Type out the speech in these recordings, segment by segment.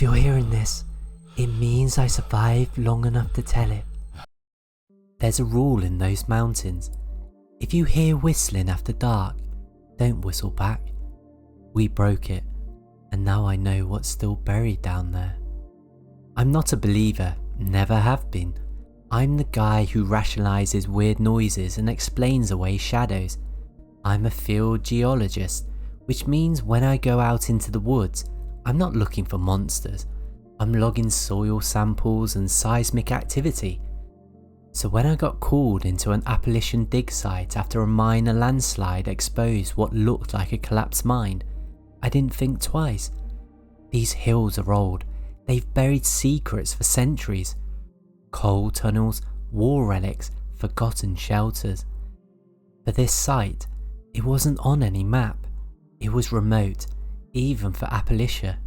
you're hearing this, it means I survived long enough to tell it. There's a rule in those mountains. If you hear whistling after dark, don't whistle back. We broke it, and now I know what's still buried down there. I'm not a believer, never have been. I'm the guy who rationalizes weird noises and explains away shadows. I'm a field geologist, which means when I go out into the woods, I'm not looking for monsters. I'm logging soil samples and seismic activity. So when I got called into an Appalachian dig site after a minor landslide exposed what looked like a collapsed mine, I didn't think twice. These hills are old. They've buried secrets for centuries. Coal tunnels, war relics, forgotten shelters. For this site, it wasn't on any map. It was remote, even for Appalachia.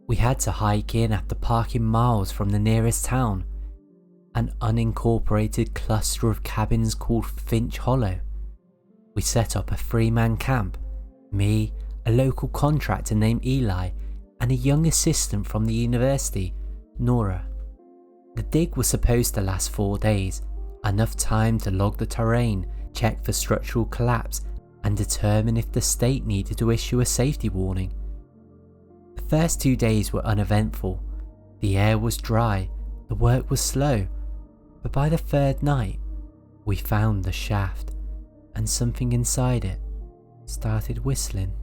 We had to hike in after parking miles from the nearest town, an unincorporated cluster of cabins called Finch Hollow. We set up a 3-man camp, me, a local contractor named Eli, and a young assistant from the university, Nora. The dig was supposed to last 4 days, enough time to log the terrain, check for structural collapse, and determine if the state needed to issue a safety warning. The first 2 days were uneventful. The air was dry, the work was slow, but by the 3rd night, we found the shaft, and something inside it started whistling.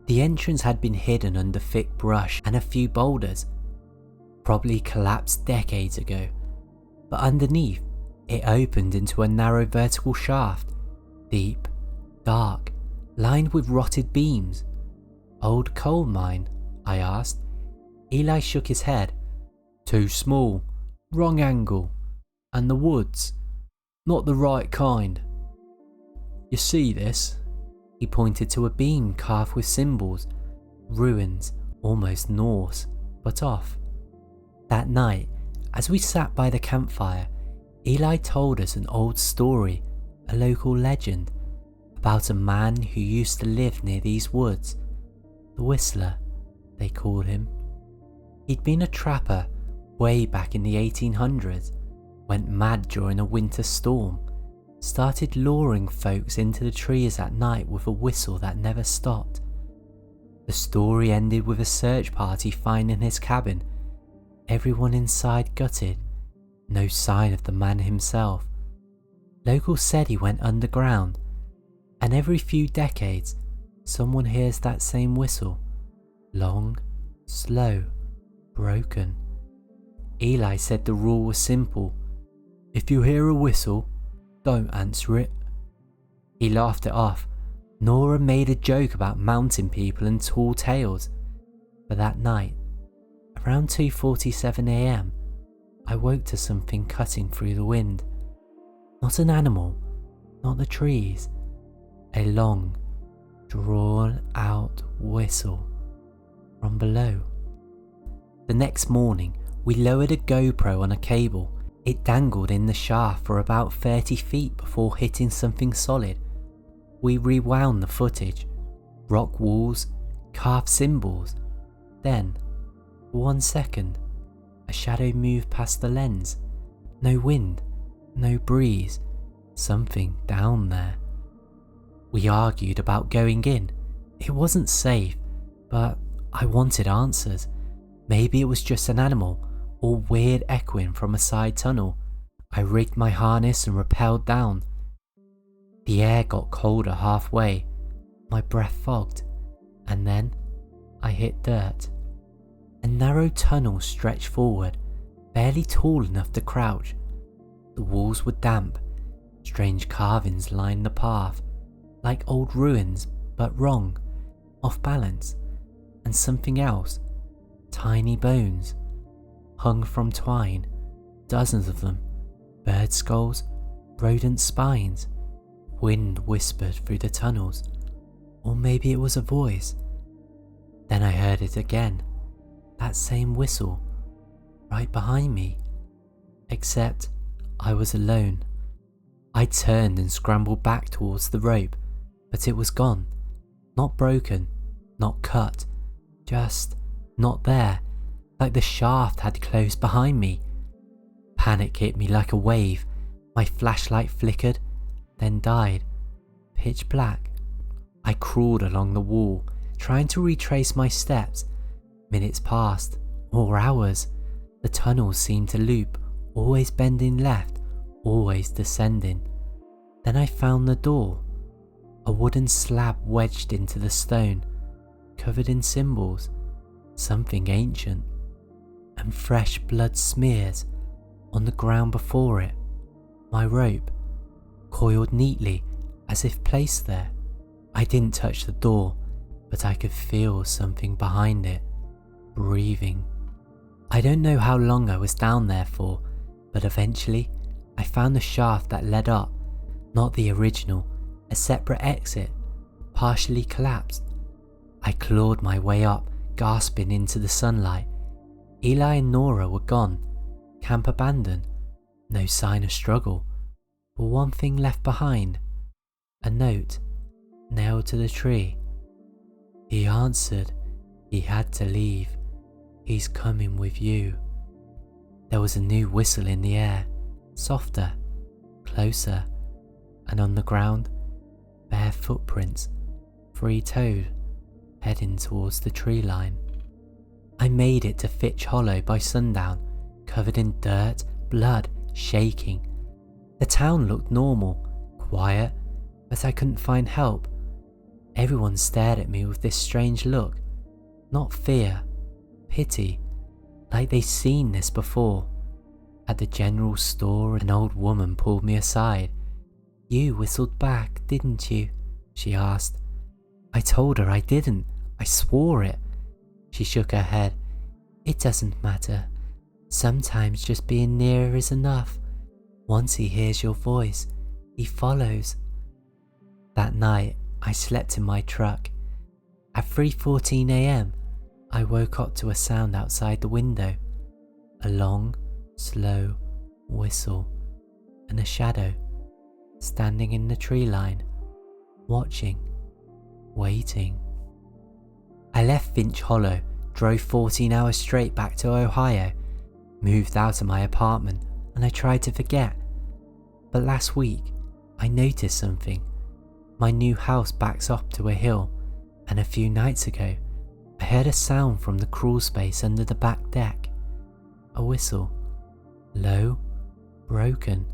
The entrance had been hidden under thick brush and a few boulders, probably collapsed decades ago, but underneath, it opened into a narrow vertical shaft, deep, dark, lined with rotted beams. Old coal mine? I asked. Eli shook his head. Too small, wrong angle, and the woods, not the right kind. You see this? He pointed to a beam carved with symbols, ruins, almost Norse, but off. That night, as we sat by the campfire, Eli told us an old story, a local legend, about a man who used to live near these woods. The Whistler, they called him. He'd been a trapper way back in the 1800s, went mad during a winter storm, started luring folks into the trees at night with a whistle that never stopped. The story ended with a search party finding his cabin, everyone inside gutted, no sign of the man himself. Locals said he went underground, and every few decades someone hears that same whistle, long, slow, broken. Eli said the rule was simple. If you hear a whistle, don't answer it. He laughed it off. Nora made a joke about mountain people and tall tales. But that night, around 2:47 a.m, I woke to something cutting through the wind. Not an animal, not the trees. A long, drawn-out whistle from below. The next morning, we lowered a GoPro on a cable. It dangled in the shaft for about 30 feet before hitting something solid. We rewound the footage. Rock walls, carved symbols. Then, for 1 second, a shadow moved past the lens. No wind, no breeze. Something down there. We argued about going in. It wasn't safe, but I wanted answers. Maybe it was just an animal, or weird echoing from a side tunnel. I rigged my harness and rappelled down. The air got colder halfway. My breath fogged, and then I hit dirt. A narrow tunnel stretched forward, barely tall enough to crouch. The walls were damp. Strange carvings lined the path, like old ruins, but wrong, off balance. And something else, tiny bones, hung from twine, dozens of them, bird skulls, rodent spines. Wind whispered through the tunnels, or maybe it was a voice. Then I heard it again, that same whistle, right behind me, except I was alone. I turned and scrambled back towards the rope, but it was gone, not broken, not cut, just not there. like the shaft had closed behind me. Panic hit me like a wave. My flashlight flickered, then died. Pitch black. I crawled along the wall, trying to retrace my steps. Minutes passed, or hours. The tunnels seemed to loop, always bending left, always descending. Then I found the door. A wooden slab wedged into the stone, covered in symbols, something ancient, and fresh blood smears on the ground before it. My rope, coiled neatly as if placed there. I didn't touch the door, but I could feel something behind it, breathing. I don't know how long I was down there for, but eventually I found the shaft that led up, not the original, a separate exit, partially collapsed. I clawed my way up, gasping into the sunlight. Eli and Nora were gone, camp abandoned, no sign of struggle, but one thing left behind, a note nailed to the tree. He answered, he had to leave, he's coming with you. There was a new whistle in the air, softer, closer, and on the ground, bare footprints, free-toed, heading towards the tree line. I made it to Fitch Hollow by sundown, covered in dirt, blood, shaking. The town looked normal, quiet, but I couldn't find help. Everyone stared at me with this strange look, not fear, pity, like they'd seen this before. At the general store, an old woman pulled me aside. You whistled back, didn't you? She asked. I told her I didn't. I swore it. She shook her head. It doesn't matter. Sometimes just being nearer is enough. Once he hears your voice, he follows. That night, I slept in my truck. At 3:14 a.m, I woke up to a sound outside the window. A long, slow whistle and a shadow standing in the tree line, watching, waiting. I left Finch Hollow, drove 14 hours straight back to Ohio, moved out of my apartment, and I tried to forget. But last week, I noticed something. My new house backs up to a hill, and a few nights ago, I heard a sound from the crawl space under the back deck. A whistle. Low, broken.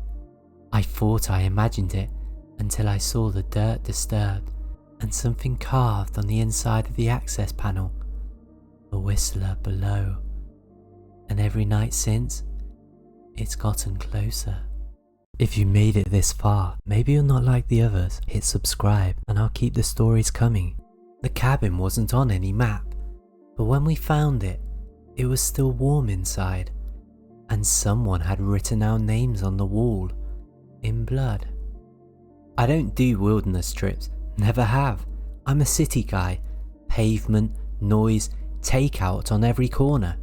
I thought I imagined it until I saw the dirt disturbed and something carved on the inside of the access panel. The whistler below. And every night since, it's gotten closer. If you made it this far, maybe you're not like the others. Hit subscribe and I'll keep the stories coming. The cabin wasn't on any map, but when we found it, it was still warm inside, and someone had written our names on the wall, in blood. I don't do wilderness trips, never have. I'm a city guy, pavement, noise, takeout on every corner.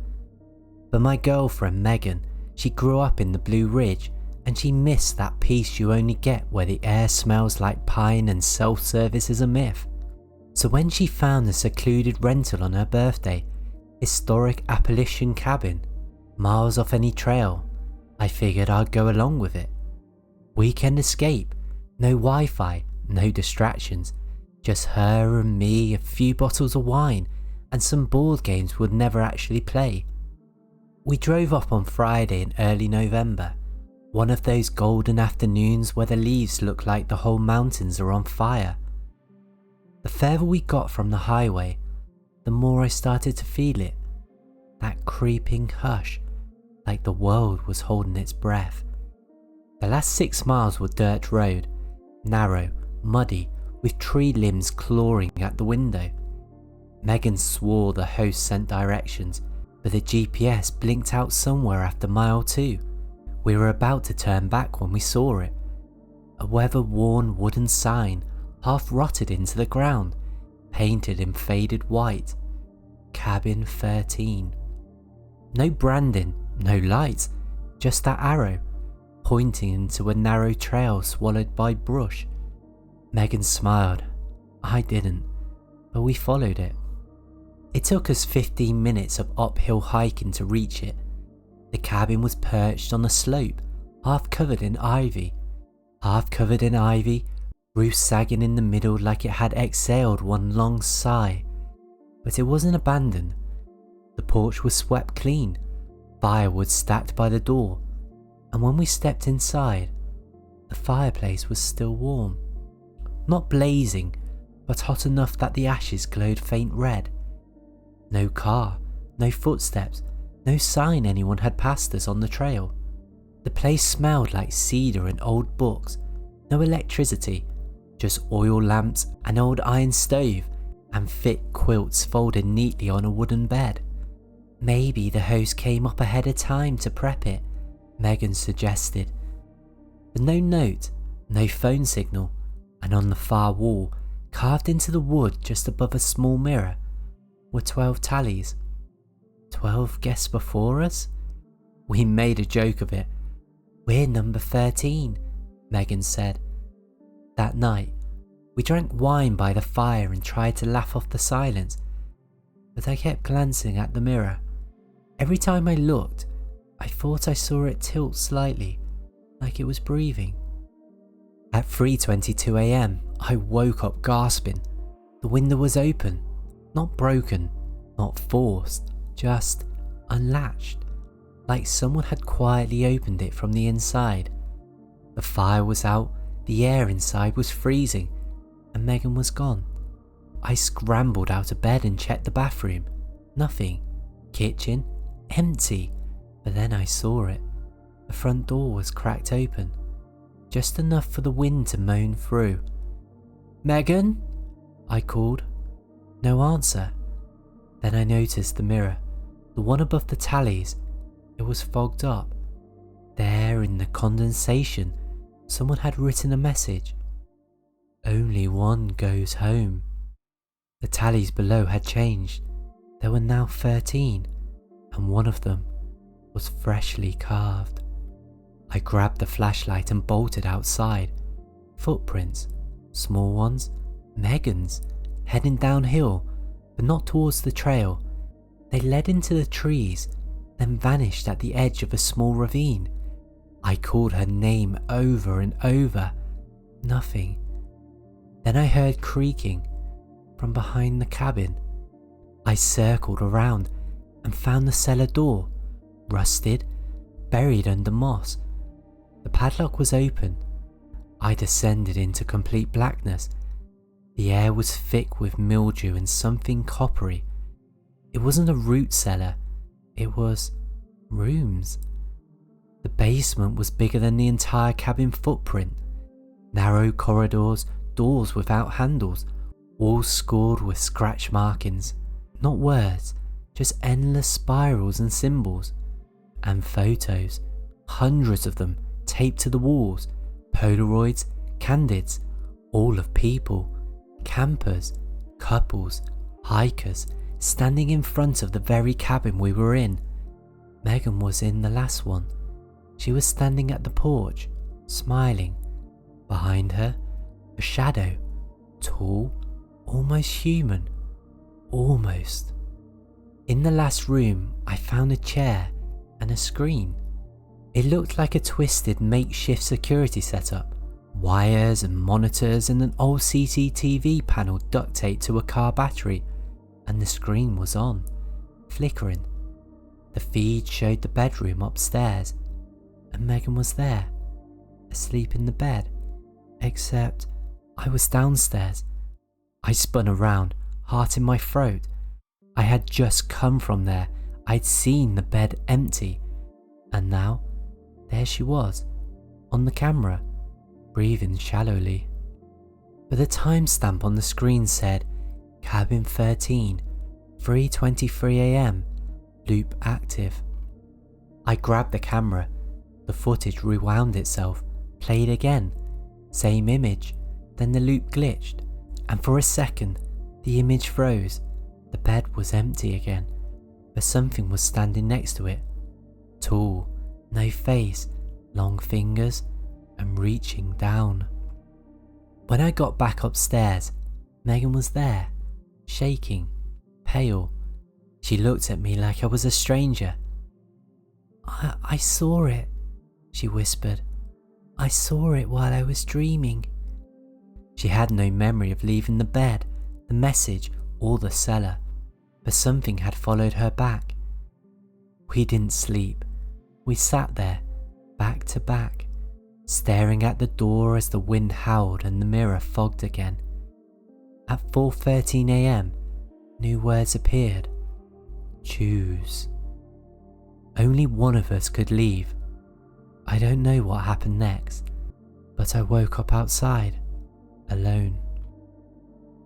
But my girlfriend Megan, she grew up in the Blue Ridge, and she missed that peace you only get where the air smells like pine and self-service is a myth. So when she found a secluded rental on her birthday, historic Appalachian cabin, miles off any trail, I figured I'd go along with it. Weekend escape, no Wi-Fi, no distractions, just her and me, a few bottles of wine, and some board games we'd never actually play. We drove up on Friday in early November, one of those golden afternoons where the leaves look like the whole mountains are on fire. The further we got from the highway, the more I started to feel it, that creeping hush, like the world was holding its breath. The last 6 miles were dirt road, narrow, muddy, with tree limbs clawing at the window. Megan swore the host sent directions, but the GPS blinked out somewhere after mile 2. We were about to turn back when we saw it. A weather-worn wooden sign, half rotted into the ground, painted in faded white. Cabin 13. No branding, no lights, just that arrow, pointing into a narrow trail swallowed by brush. Megan smiled. I didn't, but we followed it. It took us 15 minutes of uphill hiking to reach it. The cabin was perched on a slope, half covered in ivy, roof sagging in the middle like it had exhaled one long sigh. But it wasn't abandoned. The porch was swept clean, firewood stacked by the door, and when we stepped inside, the fireplace was still warm. Not blazing, but hot enough that the ashes glowed faint red. No car, no footsteps, no sign anyone had passed us on the trail. The place smelled like cedar and old books. No electricity, just oil lamps, an old iron stove, and thick quilts folded neatly on a wooden bed. Maybe the host came up ahead of time to prep it, Megan suggested. But no note, no phone signal, and on the far wall, carved into the wood just above a small mirror, were 12 tallies. 12 guests before us? We made a joke of it. We're number 13, Megan said. That night, we drank wine by the fire and tried to laugh off the silence, but I kept glancing at the mirror. Every time I looked, I thought I saw it tilt slightly, like it was breathing. At 3:22 a.m, I woke up gasping. The window was open, not broken, not forced, just unlatched, like someone had quietly opened it from the inside. The fire was out, the air inside was freezing, and Megan was gone. I scrambled out of bed and checked the bathroom. Nothing. Kitchen, empty. But then I saw it. The front door was cracked open, just enough for the wind to moan through. Megan? I called. No answer. Then I noticed the mirror, the one above the tallies. It was fogged up. There in the condensation, someone had written a message. Only one goes home. The tallies below had changed. There were now 13, and one of them was freshly carved. I grabbed the flashlight and bolted outside. Footprints, small ones, Megan's, heading downhill, but not towards the trail. They led into the trees, then vanished at the edge of a small ravine. I called her name over and over. Nothing. Then I heard creaking from behind the cabin. I circled around and found the cellar door, rusted, buried under moss. The padlock was open. I descended into complete blackness. The air was thick with mildew and something coppery. It wasn't a root cellar, it was rooms. The basement was bigger than the entire cabin footprint. Narrow corridors, doors without handles, walls scored with scratch markings. Not words, just endless spirals and symbols. And photos, hundreds of them, taped to the walls. Polaroids, candids, all of people, campers, couples, hikers, standing in front of the very cabin we were in. Megan was in the last one. She was standing at the porch, smiling. Behind her, a shadow, tall, almost human, almost. In the last room, I found a chair and a screen. It looked like a twisted makeshift security setup. Wires and monitors and an old CCTV panel duct taped to a car battery, and the screen was on, flickering. The feed showed the bedroom upstairs, and Megan was there, asleep in the bed, except I was downstairs. I spun around, heart in my throat. I had just come from there. I'd seen the bed empty, and now there she was, on the camera, breathing shallowly. But the timestamp on the screen said, Cabin 13, 3:23 a.m, loop active. I grabbed the camera. The footage rewound itself, played again. Same image, then the loop glitched, and for a second, the image froze. The bed was empty again, but something was standing next to it. Tall, no face, long fingers, and reaching down. When I got back upstairs, Megan was there, shaking, pale, She looked at me like I was a stranger. I saw it, she whispered. I saw it while I was dreaming. She had no memory of leaving the bed, the message, or the cellar, but something had followed her back. We didn't sleep. We sat there, back to back, staring at the door as the wind howled and the mirror fogged again. At 4:13 a.m, new words appeared. Choose. Only one of us could leave. I don't know what happened next, but I woke up outside, alone.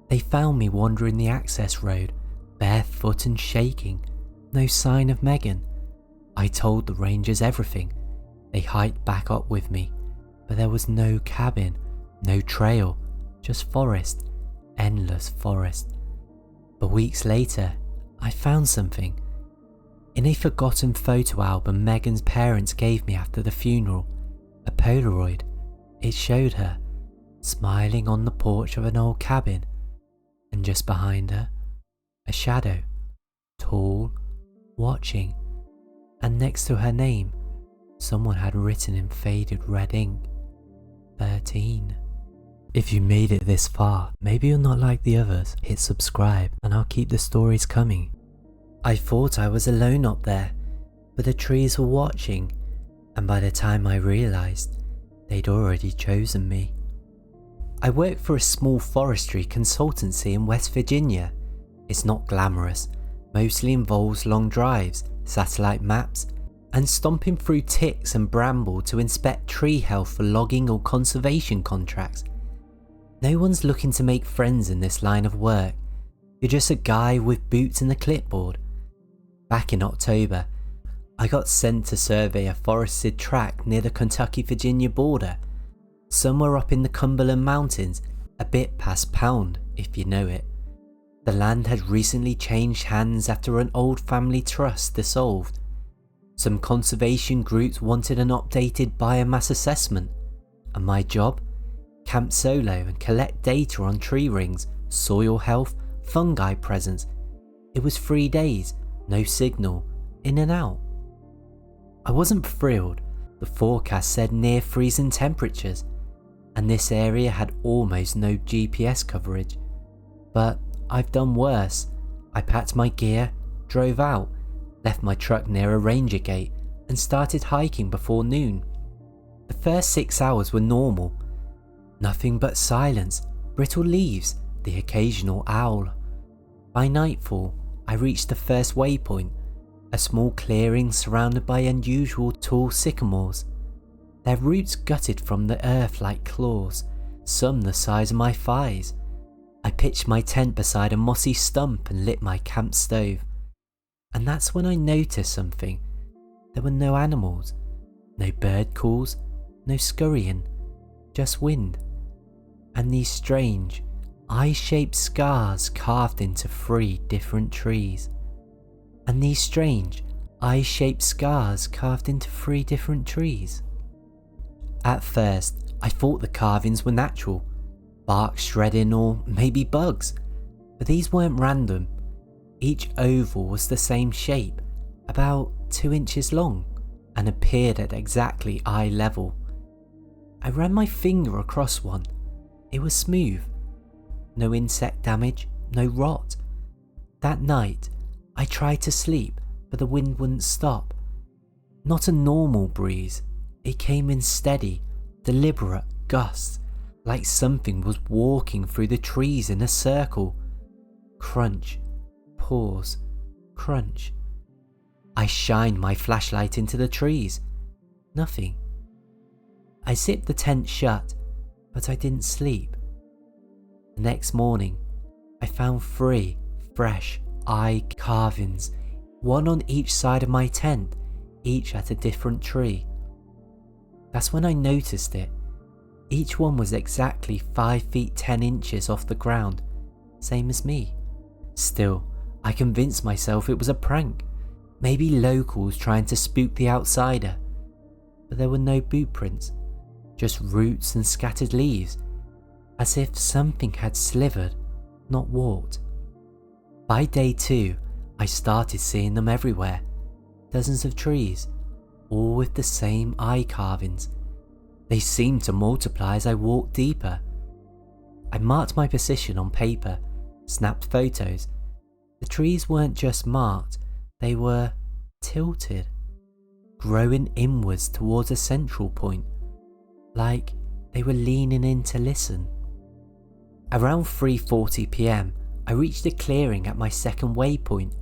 They found me wandering the access road, barefoot and shaking, no sign of Megan. I told the rangers everything. They hiked back up with me, but there was no cabin, no trail, just forest, endless forest. But weeks later, I found something. In a forgotten photo album Megan's parents gave me after the funeral, a Polaroid. It showed her, smiling on the porch of an old cabin, and just behind her, a shadow, tall, watching, and next to her name, someone had written in faded red ink, 13. If you made it this far, maybe you're not like the others. Hit subscribe and I'll keep the stories coming. I thought I was alone up there, but the trees were watching, and by the time I realised, they'd already chosen me. I work for a small forestry consultancy in West Virginia. It's not glamorous, mostly involves long drives, satellite maps, and stomping through ticks and bramble to inspect tree health for logging or conservation contracts. No one's looking to make friends in this line of work. You're just a guy with boots and a clipboard. Back in October, I got sent to survey a forested tract near the Kentucky-Virginia border, somewhere up in the Cumberland Mountains, a bit past Pound, if you know it. The land had recently changed hands after an old family trust dissolved. Some conservation groups wanted an updated biomass assessment, and my job? Camp solo and collect data on tree rings, soil health, fungi presence. It was 3 days, no signal, in and out. I wasn't thrilled. The forecast said near freezing temperatures, and this area had almost no GPS coverage. But I've done worse. I packed my gear, drove out, left my truck near a ranger gate, and started hiking before noon. The first 6 hours were normal. Nothing but silence, brittle leaves, the occasional owl. By nightfall, I reached the first waypoint, a small clearing surrounded by unusual tall sycamores. Their roots gutted from the earth like claws, some the size of my thighs. I pitched my tent beside a mossy stump and lit my camp stove. And that's when I noticed something. There were no animals, no bird calls, no scurrying, just wind. And these strange, eye-shaped scars carved into 3 different trees. And these strange, eye-shaped scars carved into 3 different trees. At first, I thought the carvings were natural, bark shredding or maybe bugs, but these weren't random. Each oval was the same shape, about 2 inches long, and appeared at exactly eye level. I ran my finger across one. It was smooth. No insect damage, no rot. That night, I tried to sleep, but the wind wouldn't stop. Not a normal breeze. It came in steady, deliberate gusts, like something was walking through the trees in a circle. Crunch, pause, crunch. I shined my flashlight into the trees. Nothing. I zipped the tent shut, but I didn't sleep. The next morning, I found 3 fresh eye carvings, one on each side of my tent, each at a different tree. That's when I noticed it. Each one was exactly 5 feet 10 inches off the ground, same as me. Still, I convinced myself it was a prank, maybe locals trying to spook the outsider. But there were no boot prints, just roots and scattered leaves, as if something had slithered, not walked. By day 2, I started seeing them everywhere. Dozens of trees, all with the same eye carvings. They seemed to multiply as I walked deeper. I marked my position on paper, snapped photos. The trees weren't just marked, they were tilted, growing inwards towards a central point, like they were leaning in to listen. Around 3:40 p.m, I reached a clearing at my second waypoint.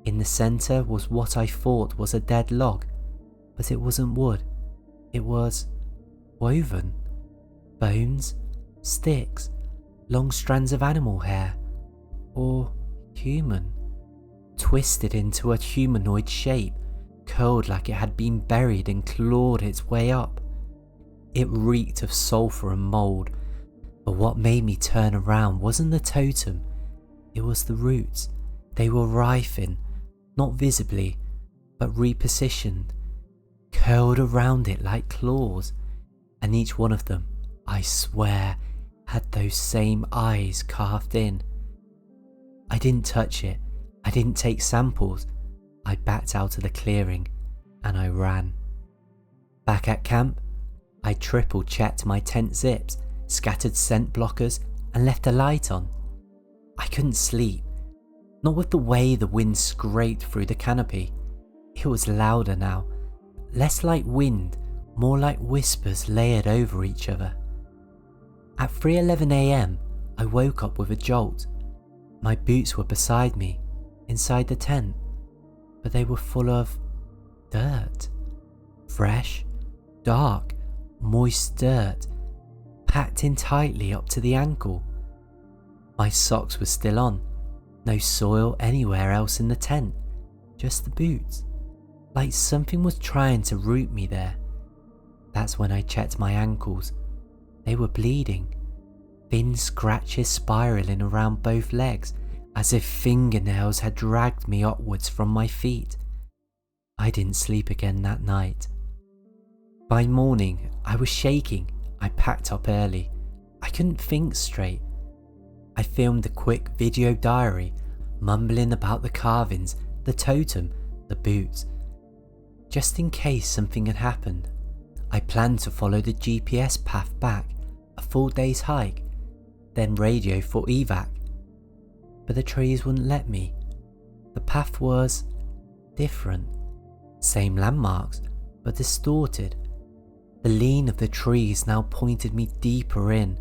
In the centre was what I thought was a dead log, but it wasn't wood. It was woven. Bones, sticks, long strands of animal hair, or human, twisted into a humanoid shape, curled like it had been buried and clawed its way up. It reeked of sulphur and mould, but what made me turn around wasn't the totem, it was the roots. They were writhing, not visibly, but repositioned, curled around it like claws, and each one of them, I swear, had those same eyes carved in. I didn't touch it, I didn't take samples. I backed out of the clearing and I ran. Back at camp, I triple checked my tent zips, scattered scent blockers and left a light on. I couldn't sleep, not with the way the wind scraped through the canopy. It was louder now, less like wind, more like whispers layered over each other. At 3:11 a.m, I woke up with a jolt. My boots were beside me, inside the tent, but they were full of dirt. Fresh, dark, moist dirt, packed in tightly up to the ankle. My socks were still on, no soil anywhere else in the tent, just the boots, like something was trying to root me there. That's when I checked my ankles. They were bleeding, thin scratches spiraling around both legs, as if fingernails had dragged me upwards from my feet. I didn't sleep again that night. By morning, I was shaking. I packed up early. I couldn't think straight. I filmed a quick video diary, mumbling about the carvings, the totem, the boots. Just in case something had happened, I planned to follow the GPS path back, a full day's hike, then radio for evac. But the trees wouldn't let me. The path was different. Same landmarks, but distorted. The lean of the trees now pointed me deeper in.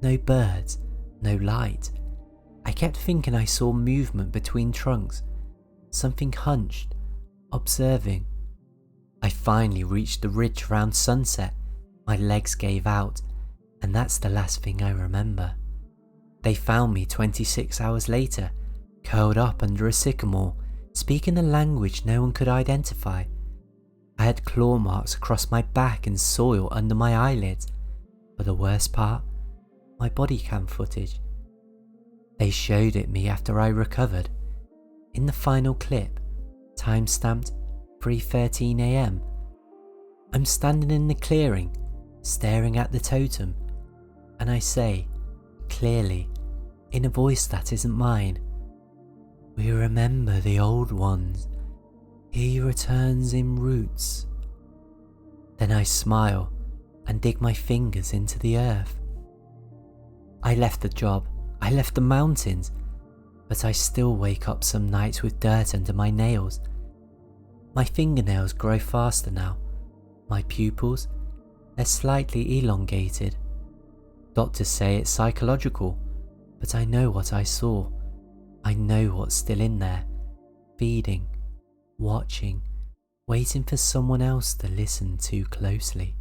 No birds, no light. I kept thinking I saw movement between trunks, something hunched, observing. I finally reached the ridge around sunset. My legs gave out, and that's the last thing I remember. They found me 26 hours later, curled up under a sycamore, speaking a language no one could identify. I had claw marks across my back and soil under my eyelids, but the worst part, my body cam footage. They showed it me after I recovered. In the final clip, time-stamped 3:13 a.m, I'm standing in the clearing, staring at the totem, and I say, clearly, in a voice that isn't mine, "We remember the old ones. He returns in roots." Then I smile and dig my fingers into the earth. I left the job, I left the mountains, but I still wake up some nights with dirt under my nails. My fingernails grow faster now. My pupils, they're slightly elongated. Doctors say it's psychological, but I know what I saw. I know what's still in there, feeding, watching, waiting for someone else to listen too closely.